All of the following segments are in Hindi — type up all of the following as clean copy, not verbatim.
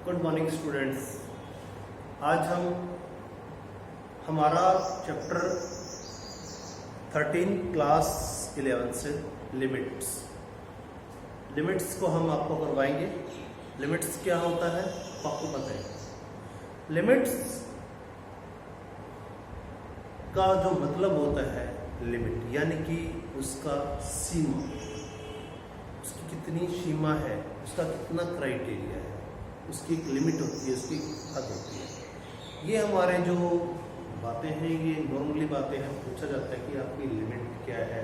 Good morning students. आज हम हमारा चैप्टर 13 क्लास 11 से लिमिट्स को हम आपको करवाएंगे। लिमिट्स क्या होता है आपको पता है। लिमिट्स का जो मतलब होता है लिमिट यानी कि उसका सीमा, उसकी कितनी सीमा है, उसका कितना क्राइटेरिया है, उसकी एक लिमिट होती है, उसकी हद होती है। ये हमारे जो बातें हैं ये नॉर्मली बातें हैं। पूछा जाता है कि आपकी लिमिट क्या है।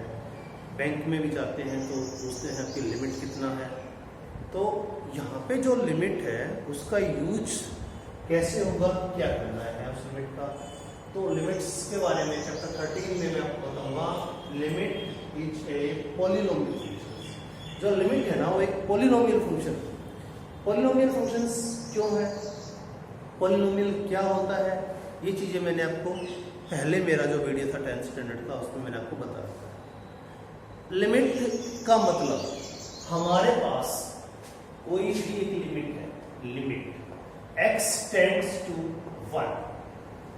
बैंक में भी जाते हैं तो पूछते हैं आपकी लिमिट कितना है। तो यहाँ पे जो लिमिट है उसका यूज कैसे होगा, क्या करना है उस लिमिट का। तो लिमिट्स के बारे में चैप्टर 13 में मैं आपको बताऊंगा। Limit is a polynomial function. जो लिमिट है ना वो एक पॉलिनोमियल फंक्शन है। पॉलिनोमियल फंक्शंस क्यों है, पॉलिनोमियल क्या होता है, ये चीजें मैंने आपको पहले मेरा जो वीडियो था 10th स्टैंडर्ड का उसमें मैंने आपको बताया था। लिमिट का मतलब हमारे पास कोई भी एक लिमिट है, लिमिट x टेंड्स टू 1।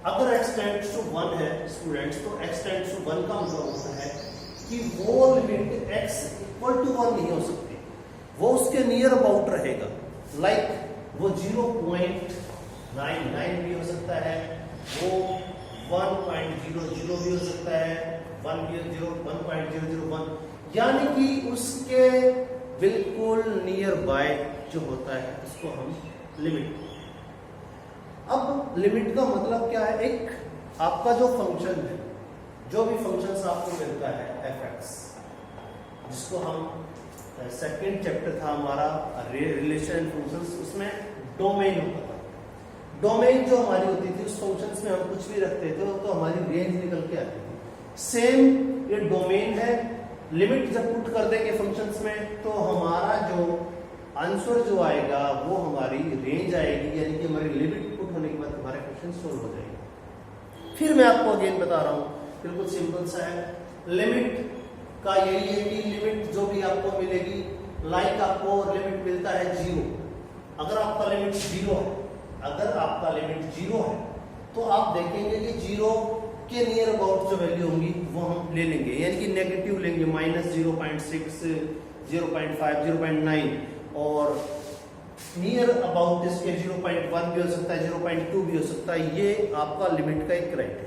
अगर x टेंड्स टू 1 है स्टूडेंट्स, तो x टेंड्स टू 1 का मतलब होता है कि वो लिमिट x इक्वल टू 1 नहीं हो सकती, वो उसके नियर अबाउट रहेगा। लाइक वो 0.99 भी हो सकता है, वो 1.00 भी हो सकता है, 1.001, यानी कि उसके बिल्कुल नियर बाय जो होता है उसको हम लिमिट। अब लिमिट का मतलब क्या है, एक आपका जो फंक्शन है, जो भी फंक्शंस आपको मिलता है fx, जिसको हम सेकंड चैप्टर था हमारा रिलेशन फंक्शंस, उसमें डोमेन होता था। डोमेन जो हमारी होती थी उस फंक्शंस में हम कुछ भी रखते थे तो हमारी रेंज निकल के आती थी। सेम ये डोमेन है। लिमिट जब पुट कर देंगे फंक्शंस में तो हमारा जो आंसर जो आएगा वो हमारी रेंज आएगी, यानी कि हमारी लिमिट पुट होने के बाद हमारे क्वेश्चन सोल्व हो जाएंगे। फिर मैं आपको अगेन बता रहा हूं, बिल्कुल सिंपल सा है। लिमिट का यही है कि लिमिट जो भी आपको मिलेगी, लाइक आपको लिमिट मिलता है 0। अगर आपका लिमिट 0 है, तो आप देखेंगे कि 0 के नियर अबाउट जो वैल्यू होंगी वो हम ले लेंगे, यानी कि नेगेटिव लेंगे, -0.6, 0.5, 0.9, और नियर अबाउट इसके 0.1 भी हो सकता है, 0.2 भी हो सकता है। ये आपका लिमिट का एक क्राइटेरिया।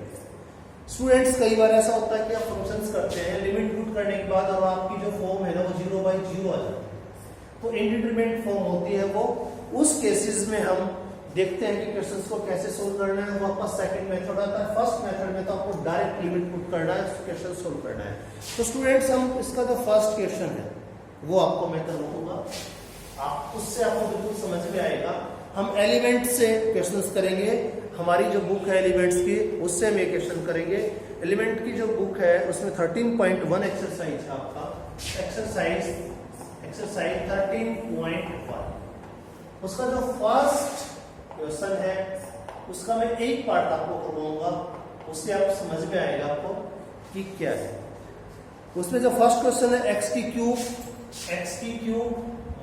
स्टूडेंट्स कई बार ऐसा होता है कि आप फंक्शंस करते हैं लिमिट पुट करने के बाद और आपकी जो फॉर्म है ना वो 0/0 आ जाती है, तो इंडिटरमिनेट फॉर्म होती है वो। उस केसेस में हम देखते हैं कि क्वेश्चंस को कैसे सोल्व करना है। वो आपका सेकंड मेथड आता है। फर्स्ट मेथड में तो आपको डायरेक्ट लिमिट पुट करना है, क्वेश्चन सोल्व करना है। तो स्टूडेंट्स हम इसका जो फर्स्ट क्वेश्चन है वो आपको मैं करवाऊंगा, आप उससे आपको बिल्कुल समझ में आएगा। हम एलिमेंट से क्वेश्चंस करेंगे। हमारी जो बुक है एलिमेंट्स की, उससे हम ये क्वेश्चन करेंगे। एलिमेंट की जो बुक है उसमें 13.1 एक्सरसाइज है आपका, एक्सरसाइज 13.1। उसका जो फर्स्ट क्वेश्चन है उसका मैं एक पार्ट आपको करवाऊंगा, उससे आप समझ में आएगा आपको कि क्या है। उसमें जो फर्स्ट क्वेश्चन है x की cube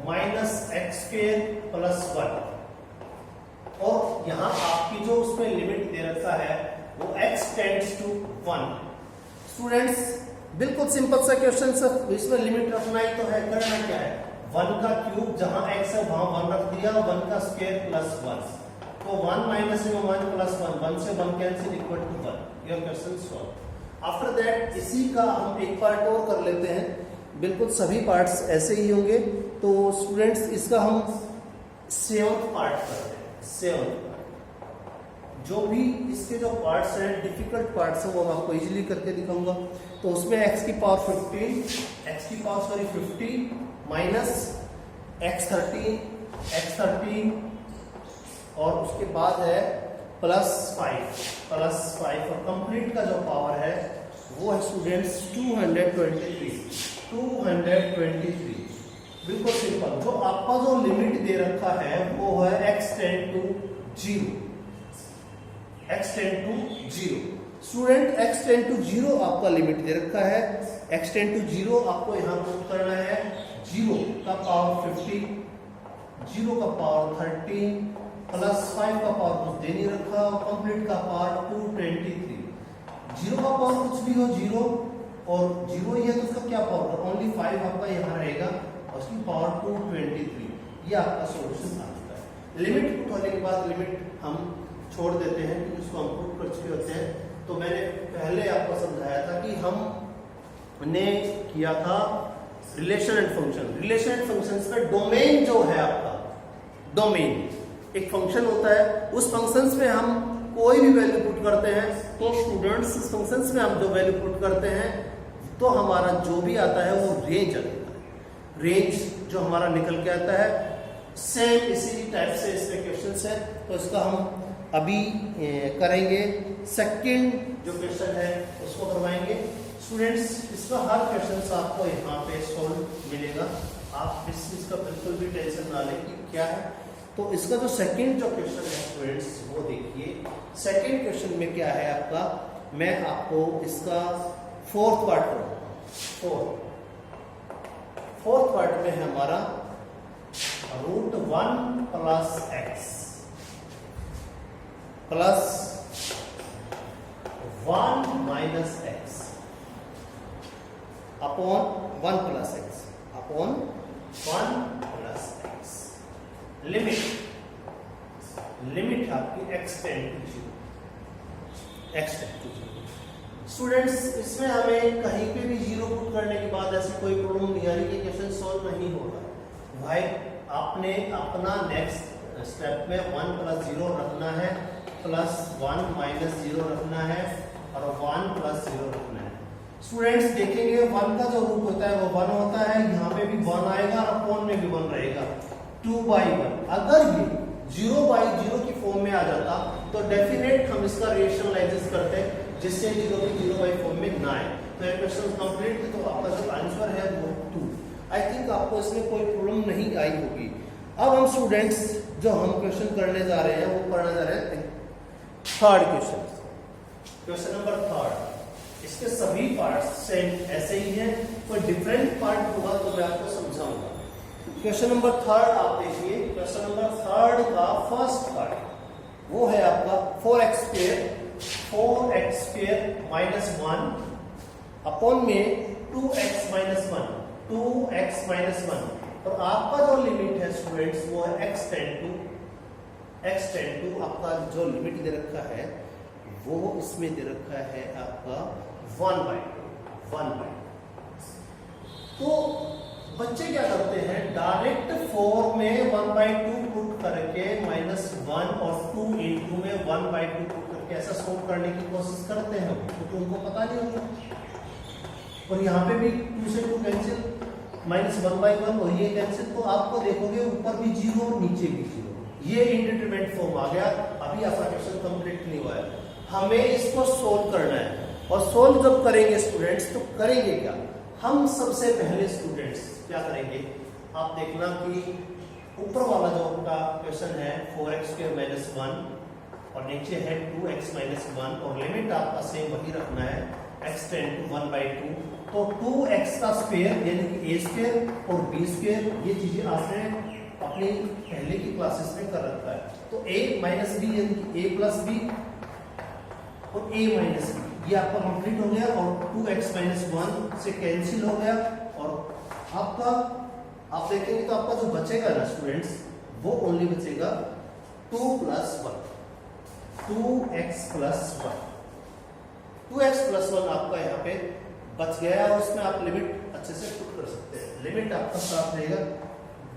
minus x square plus 1, और यहां आपकी जो उसमें लिमिट दे रखा है वो x टेंड्स टू 1। स्टूडेंट्स बिल्कुल सिंपल सा क्वेश्चन है, इसमें लिमिट रखना ही तो है। करना क्या है, 1 का क्यूब जहां x है वहां 1 रख दिया, 1 का स्क्वायर प्लस 1, तो 1 - 1 प्लस 1 से 1 cancel equal to 1। Your question solve. After that इसी का हम एक पार्ट और कर लेते हैं। बिल्कुल सभी पार्ट्स ऐसे ही होंगे। तो स्टूडेंट्स इसका हम 7th पार्ट करते हैं। 7th जो भी इसके जो पार्ट्स हैं, डिफिकल्ट पार्ट्स हैं, वो मैं आपको इजीली करके दिखाऊंगा। तो उसमें x की पावर 50 माइनस x13 और उसके बाद है प्लस 5 और कंप्लीट का जो पावर है वो है स्टूडेंट्स 223। बिल्कुल सिंपल। जो आपका जो लिमिट दे रखा है वो है x tend to 0। Student x tend to 0 आपका लिमिट दे रखा है। x टेंड टू 0 आपको यहां पुट करना है 0 का पावर 50 0 का पावर 13 प्लस 5 का पावर कुछ दे नहीं रखा, कंप्लीट का पावर 223। 0 का पावर कुछ भी हो 0 और 0 ही है तो उसका क्या पावर, ओनली 5 आपका यहाँ रहेगा और उसकी पावर 223। ये आपका सॉल्यूशन आ जाता है। लिमिट पुट होने के बाद लिमिट हम छोड़ देते हैं क्योंकि उसको हम प्रूव कर चुके होते हैं। तो मैंने पहले आपको समझाया था कि हमने किया था relation and function. Relation and functions में डोमेन जो है आपका, डोमेन एक फंक्शन होता है, उस फंक्शंस में हम कोई भी वैल्यू पुट करते हैं तो स्टूडेंट्स इस फंक्शंस में हम जो वैल्यू पुट करते हैं तो हमारा जो भी आता है वो रेंज आता है। रेंज जो हमारा निकल के आता है, सेम इसी टाइप से इसमें क्वेश्चंस है तो इसका हम अभी करेंगे। सेकंड जो क्वेश्चन है उसको करवाएंगे स्टूडेंट्स। इसका हर क्वेश्चन आपको यहाँ पे सॉल्व मिलेगा, आप इस चीज का बिल्कुल भी टेंशन ना लें कि क्या है। तो इसका जो सेकंड जो क्वेश्चन है स्टूडेंट्स वो देखिए। सेकंड क्वेश्चन में क्या है आपका, मैं आपको इसका फोर्थ पार्ट करूंगा। फोर्थ पार्ट में है हमारा √1 plus x plus 1 minus x upon 1 plus x upon 1 plus x। Limit आपकी x टेंड टू 0। स्टूडेंट्स इसमें हमें कहीं पे भी 0 पुट करने के बाद ऐसी कोई प्रॉब्लम नहीं आ रही कि क्वेश्चन सॉल्व नहीं होगा। भाई आपने अपना नेक्स्ट स्टेप में 1 प्लस 0 रखना है, प्लस 1 माइनस 0 रखना है और 1 प्लस 0 रखना है। स्टूडेंट्स देखेंगे 1 का जो रूट होता है वो 1 होता है, यहाँ पे भी 1 आएगा और अपॉन में भी 1 रहेगा। 2/1 अगर ये 0/0 की फॉर्म में आ जाता तो डेफिनेट हम इसका रेशनलाइज करते जिससे 0 की 0 फॉर्म में ना आए। तो ये क्वेश्चन कंप्लीट। तो आपका जो आंसर है वो 2। आई थिंक आपको इसमें कोई प्रॉब्लम नहीं आई होगी। अब हम स्टूडेंट्स जो हम क्वेश्चन करने जा रहे हैं वो करने जा रहे हैं थर्ड क्वेश्चन, क्वेश्चन नंबर 3। इसके सभी पार्ट्स सेम ऐसे ही हैं, कोई डिफरेंट पार्ट होगा तो मैं आपको समझाऊंगा। क्वेश्चन नंबर 3 आप देखिए। क्वेश्चन नंबर 3 का फर्स्ट पार्ट वो है आपका 4x स्क्वायर माइनस 1 अपॉन में 2x माइनस 1 और आपका जो लिमिट है स्टूडेंट्स वो है x टेंड टू आपका जो लिमिट दे रखा है वो इसमें दे रखा है आपका 1/2। तो बच्चे क्या करते हैं, डायरेक्ट 4 में 1/2 पुट करके -1 और 2 इंटू में 1/2 पुट करके ऐसा सोल्व करने की कोशिश करते हैं क्योंकि उनको पता नहीं होगा। और यहाँ पे भी 2 से 2 कैंसिल, -1/1 और ये कैंसिल। तो आपको देखोगे ऊपर भी 0 नीचे भी 0, ये इंडिटरमिनेट फॉर्म आ गया। अभी आपका क्वेश्चन कंप्लीट नहीं हुआ है, हमें इसको सोल्व करना है। और सोल्व जब करेंगे स्टूडेंट्स तो करेंगे क्या, हम सबसे पहले स्टूडेंट्स क्या करेंगे, आप देखना कि ऊपर वाला जो आपका क्वेश्चन है 4x स्क्वायर माइनस 1 और नीचे है 2x माइनस 1 और लिमिट आपका सेम वही रखना है x टेंड टू 1/2। तो 2x का स्क्वायर यानी कि a स्क्वायर और b स्क्वायर, ये चीजें आपने अपनी पहले की क्लासेस में कर रखा है। तो a माइनस b यानी कि a प्लस b और a माइनस b, ये आपका कंप्लीट हो गया और 2x माइनस 1 से कैंसिल हो गया। और आपका आप देखेंगे तो आपका जो बचेगा ना स्टूडेंट्स वो ओनली बचेगा 2 plus 1, 2x plus 1। 2x plus 1 आपका यहाँ पे बच गया और उसमें आप लिमिट अच्छे से पुट कर सकते हैं। लिमिट आपका साथ रहेगा,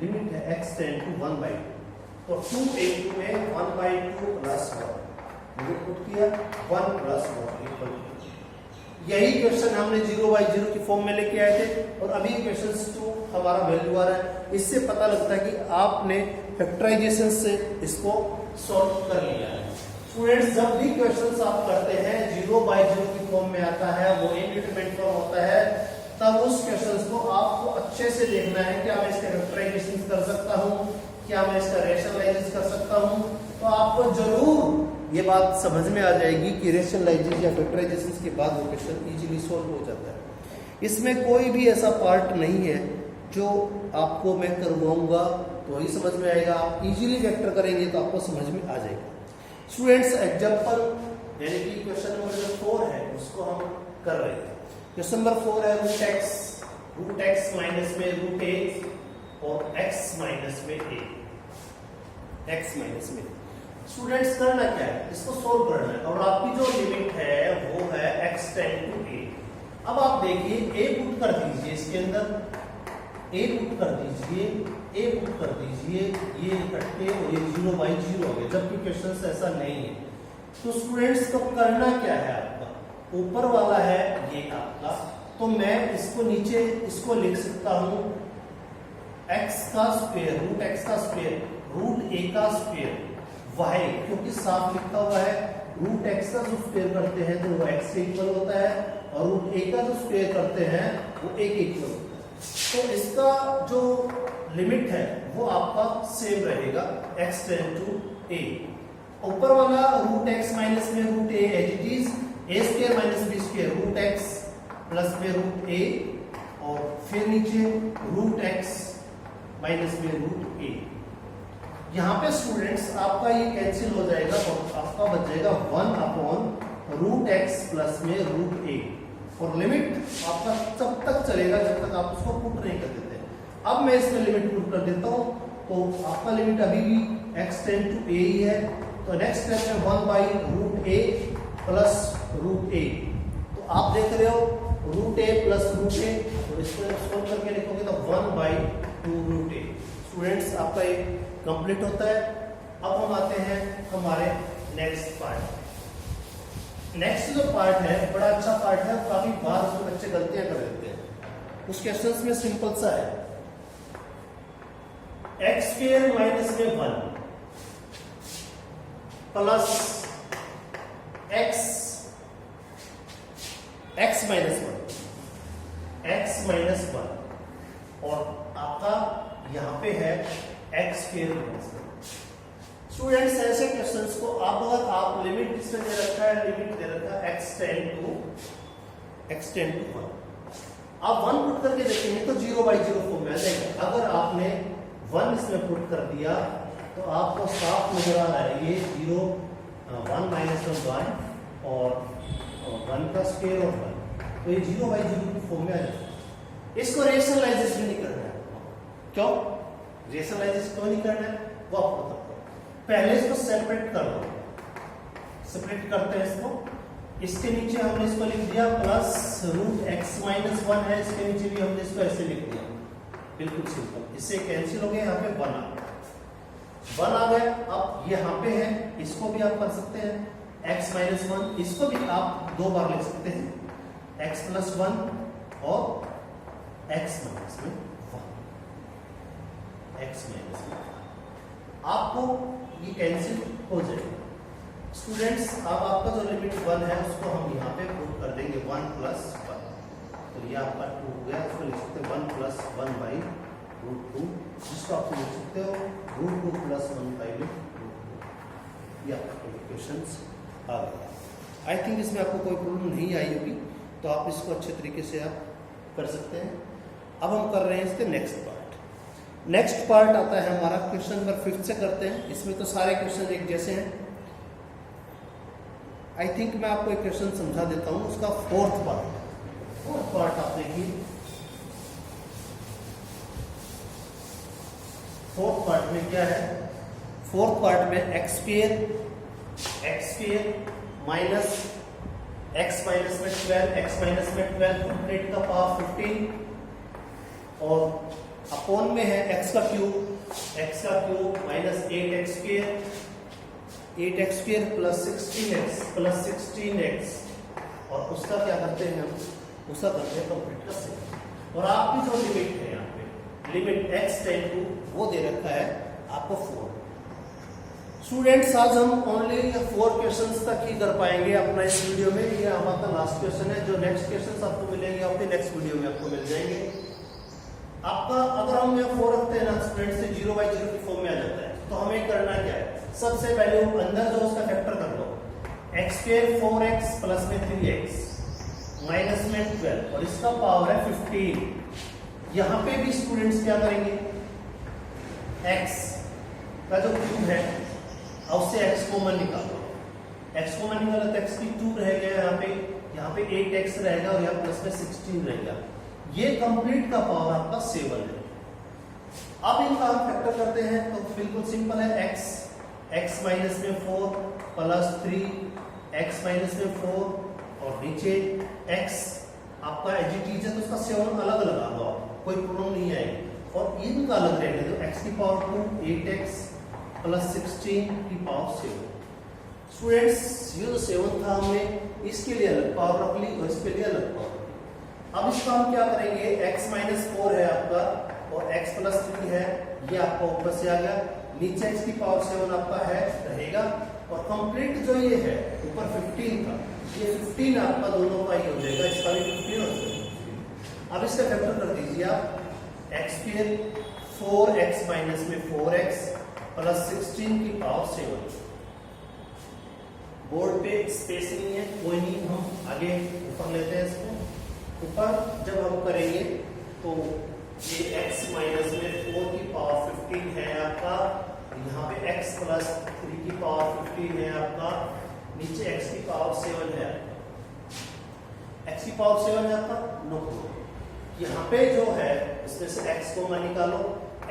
लिमिट है x टेंड टू 1/2। तो 2 इंटू में 1/2 प्लस 1 लिमिट पुट किया 1 प्लस 1 इक्वल। यही क्वेश्चन हमने 0/0 की फॉर्म में लेके आए थे और अभी क्वेश्चन 2 हमारा वैल्यू आ रहा है। इससे पता लगता है कि आपने फैक्टराइजेशन से इसको सॉल्व कर लिया है। स्टूडेंट्स जब भी क्वेश्चंस आप करते हैं 0/0 की फॉर्म में आता है, वो इंडिटरमिनेट फॉर्म होता है, तब उस क्वेश्चंस को आपको अच्छे से देखना है। क्या मैं इसका फैक्टराइजेशन कर सकता हूँ, क्या मैं इसका रैशनलाइज कर सकता हूँ। तो आपको जरूर ये बात समझ में आ जाएगी कि रैशनलाइजेशन या फैक्टराइजेशन के बाद वो क्वेश्चन इजीली सॉल्व हो जाता है। इसमें कोई भी ऐसा पार्ट नहीं है जो आपको मैं करवाऊंगा तो तो वही समझ में आएगा। आप इजीली वेक्टर करेंगे तो आपको समझ में आ जाएगा। स्टूडेंट्स एग्जांपल यानी कि क्वेश्चन नंबर जो 4 है उसको हम कर रहे हैं। क्वेश्चन नंबर 4 है रूट एक्स माइनस में रूट ए और एक्स माइनस में ए, एक्स माइनस में। स्टूडेंट्स करना क्या है, इसको सोल्व करना है और आपकी जो लिमिट है वो है x टेंड टू a। अब आप देखिए a पुट कर दीजिए इसके अंदर, a पुट कर दीजिए, a पुट कर दीजिए, ये इकट्ठे और ये 0/0 हो गए, जबकि क्वेश्चन ऐसा नहीं है। तो स्टूडेंट्स को करना क्या है, आपका ऊपर वाला है ये आपका, तो मैं इसको नीचे इसको लिख सकता हूं x का स्क्वायर, रूट x का स्क्वायर, रूट a का स्क्वायर, y क्योंकि साफ लिखा हुआ है, रूट x का जो स्क्वायर करते हैं तो वो x के इक्वल होता है और रूट a का जो स्क्वायर करते हैं वो a के इक्वल होता है। तो इसका जो लिमिट है वो आपका सेम रहेगा x टेंड टू a। ऊपर वाला रूट x माइनस में root a as it is a square minus b square, root x plus में रूट a, और फिर नीचे रूट x माइनस में रूट a। यहाँ पे स्टूडेंट्स आपका ये कैंसिल हो जाएगा और आपका बच जाएगा 1/√x प्लस में रूट a, और लिमिट आपका तब तक चलेगा जब तक आप उसको पुट नहीं कर देते। अब मैं इसमें लिमिट पुट कर देता हूँ, तो आपका लिमिट अभी भी x टेंड टू a ही है, तो नेक्स्ट स्टेप में 1/√a प्लस रूट a। तो आप देख रहे हो root a plus root a, तो इसको सोल्व करके लिखोगे तो 1/2√a। स्टूडेंट्स आपका ये कंप्लीट होता है। अब हम आते हैं हमारे नेक्स्ट पार्ट। नेक्स्ट जो पार्ट है बड़ा अच्छा पार्ट है, काफी बार उसमें बच्चे गलतियां कर देते हैं। उस क्वेश्चंस में सिंपल सा है, एक्स स्क्वायर माइनस में 1 प्लस एक्स माइनस 1 और आपका यहां पे है एक्स स्क्वायर माइनस 1। स्टूडेंट्स ऐसे क्वेश्चंस को आप लिमिट इसमें दे रखा है, लिमिट दे रखा है x टेंड टू 1, आप 1 पुट करके देखेंगे तो 0/0 फॉर्म में आ जाएगा। अगर आपने 1 इसमें पुट कर दिया तो आपको साफ नजर आ रहा है ये 0, 1 माइनस 1 और 1 का स्क्वायर और 1, तो ये 0/0 की फॉर्म में आ जाएगा। इसको रेशनलाइजेशन भी नहीं करना है। क्यों रेशनलाइजेशन क्यों नहीं करना है वो आपको बताता हूं। पहले इसको सेपरेट कर लो, सेपरेट करते हैं इसको। इसके नीचे हमने इसको लिख दिया प्लस रूट x माइनस 1 है, इसके नीचे भी हमने इसको ऐसे लिख दिया, बिल्कुल सिंपल। इससे कैंसिल हो गया, यहाँ पे 1 आ गया। अब यहाँ पे है, इसको भी आप कर सकते हैं x माइनस 1, इसको भी आप 2 बार लिख सकते हैं, x प्लस 1 और x माइनस में 1, x माइनस में 1। आपको ये कैंसिल हो जाएगा। स्टूडेंट्स अब आपका जो लिमिट 1 है उसको हम यहाँ पे पुट कर देंगे 1 प्लस 1, तो ये आपका 2 हो गया। इसको लिख सकते हैं 1 प्लस 1/√2, जिसको आप लिख सकते हो √2 प्लस 1/√2। ये आपका क्वेश्चन आ गया। आई थिंक इसमें आपको कोई प्रॉब्लम नहीं आई होगी, तो आप इसको अच्छे तरीके से आप कर सकते हैं। अब हम कर रहे हैं इसके नेक्स्ट पार्ट। नेक्स्ट पार्ट आता है हमारा क्वेश्चन नंबर 5 से करते हैं। इसमें तो सारे क्वेश्चन एक जैसे हैं। आई थिंक मैं आपको एक क्वेश्चन समझा देता हूं, उसका फोर्थ पार्ट आप देखिए। फोर्थ पार्ट में क्या है, फोर्थ पार्ट में x square minus x minus में 12, x माइनस में 12 कंप्लीट का पावर 15 और अपॉन में है x का cube minus 8x square plus 16x और उसका क्या करते हैं हम, उसका करते हैं कंप्लीट का सेकंड। और आपकी जो लिमिट है यहाँ पे लिमिट x टेंड टू वो दे रखा है आपको 4। स्टूडेंट्स आज हम ओनली 4 क्वेश्चंस तक ही कर पाएंगे अपना इस वीडियो में। ये हमारा लास्ट क्वेश्चन है। जो नेक्स्ट क्वेश्चंस आपको मिलेंगे अपने नेक्स्ट वीडियो में आपको मिल जाएंगे। आपका अगर हम यहाँ 4 रखते हैं ना स्टूडेंट्स, से 0/0 की फॉर्म में आ जाता है। तो हमें करना क्या है, सबसे पहले अंदर जो उसका फैक्टर कर लो, x स्क्वायर 4x प्लस में 3x माइनस में 12 और इसका पावर है 15। यहाँ पे भी स्टूडेंट्स क्या करेंगे, x का जो क्यूब है अब उससे x कॉमन निकालो। x कॉमन निकालो तो x की 2 रहेगा, यहाँ पे 8x रहेगा और यहाँ प्लस में 16 रहेगा। ये कंप्लीट का पावर आपका 7 है। अब इनका हम फैक्टर करते हैं तो बिल्कुल सिंपल है, x माइनस में 4 प्लस 3 x माइनस में 4 और नीचे x आपका एजिटीज है तो उसका 7 अलग लगा दो आप, कोई प्रॉब्लम नहीं आएगी। और इनका अलग रहने दो, x की पावर 2 8x प्लस 16 की पावर 7। स्टूडेंट्स ये जो 7 था हमने इसके लिए अलग पावर रख ली और इसके लिए अलग पावर। अब इसका हम क्या करेंगे, x माइनस 4 है आपका और x प्लस 3 है, ये आपका ऊपर से आ गया, नीचे x की पावर 7 आपका है रहेगा और कंप्लीट जो ये है ऊपर 15 का, ये 15 आपका दोनों का ही हो जाएगा, इसका भी 15 और 15। अब इसका फैक्टर कर दीजिए आप, x स्क्वायर 4x माइनस में 4x प्लस 16 की पावर 7। बोर्ड पे स्पेस नहीं है, कोई नहीं, हम आगे ऊपर लेते हैं इसको। ऊपर जब हम करेंगे तो ये x माइनस में 4 की पावर 15 है आपका, यहाँ पे x प्लस 3 की पावर 15 है आपका, नीचे x की पावर 7 है, x की पावर 7 है आपका, नो। यहाँ पे जो है इसमें से x को मान निकालो,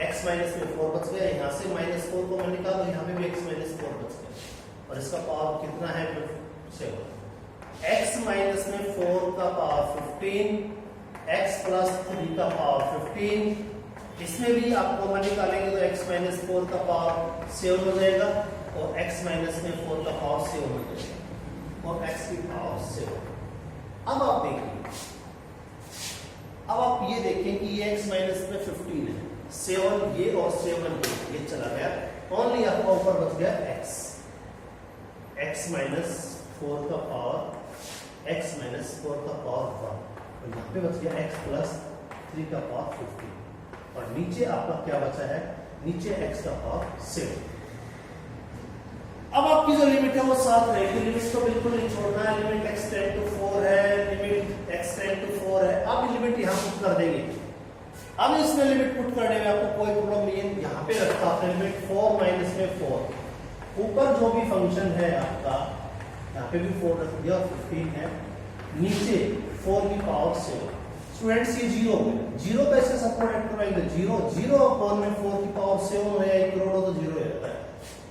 x माइनस में 4 बच गया, यहाँ से माइनस 4 को मान निकालो, यहाँ पे भी x माइनस 4 बच गया और इसका पावर कितना है 7। x माइनस में 4 का पावर 15, x प्लस 3 का पावर 15, इसमें भी आप कॉमन निकालेंगे तो x माइनस 4 का पावर 7 हो जाएगा और x माइनस में 4 का पावर 7 हो जाएगा और x की पावर 7। अब आप देखिए, अब आप ये देखें कि ये x माइनस में 15 है, 7 ये और 7 ये चला गया, ओनली आपका ऊपर बच गया x माइनस 4 का पावर x माइनस 4 का पावर 1 और यहाँ पे बच गया x प्लस 3 का पावर 15 और नीचे आपका क्या बचा है, नीचे x का पावर 7। अब आपकी जो लिमिट है वो 7 रहेगी, लिमिट को बिल्कुल नहीं छोड़ना है, लिमिट x टेंड टू 4 है, लिमिट x टेंड टू 4 है। अब लिमिट यहाँ पुट कर देंगे, अब इसमें लिमिट पुट करने में आपको कोई प्रॉब्लम नहीं है, यहाँ पे रखा आपने लिमिट 4 माइनस में 4, ऊपर जो भी फंक्शन है आपका यहाँ पे भी 4 रख दिया, 15 है, नीचे 4 की पावर 7। स्टूडेंट्स ये 0 है, 0 कैसे सपोर्ट करवाएंगे, 0 अपॉन में 4 की पावर 7 हो या 1 करोड़ तो 0 रहता है।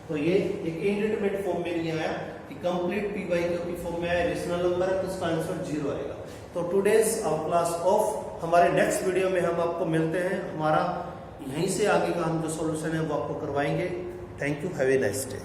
तो ये एक इंडिटरमिनेट फॉर्म में नहीं आया कि कंप्लीट पी वाई क्यू की फॉर्म में आया, रेशनल नंबर है तो उसका आंसर 0 आएगा। तो टुडेज आवर क्लास ऑफ, हमारे नेक्स्ट वीडियो में हम आपको मिलते हैं, हमारा यहीं से आगे का हम जो सॉल्यूशन है वो आपको करवाएंगे। Thank you, have a nice day.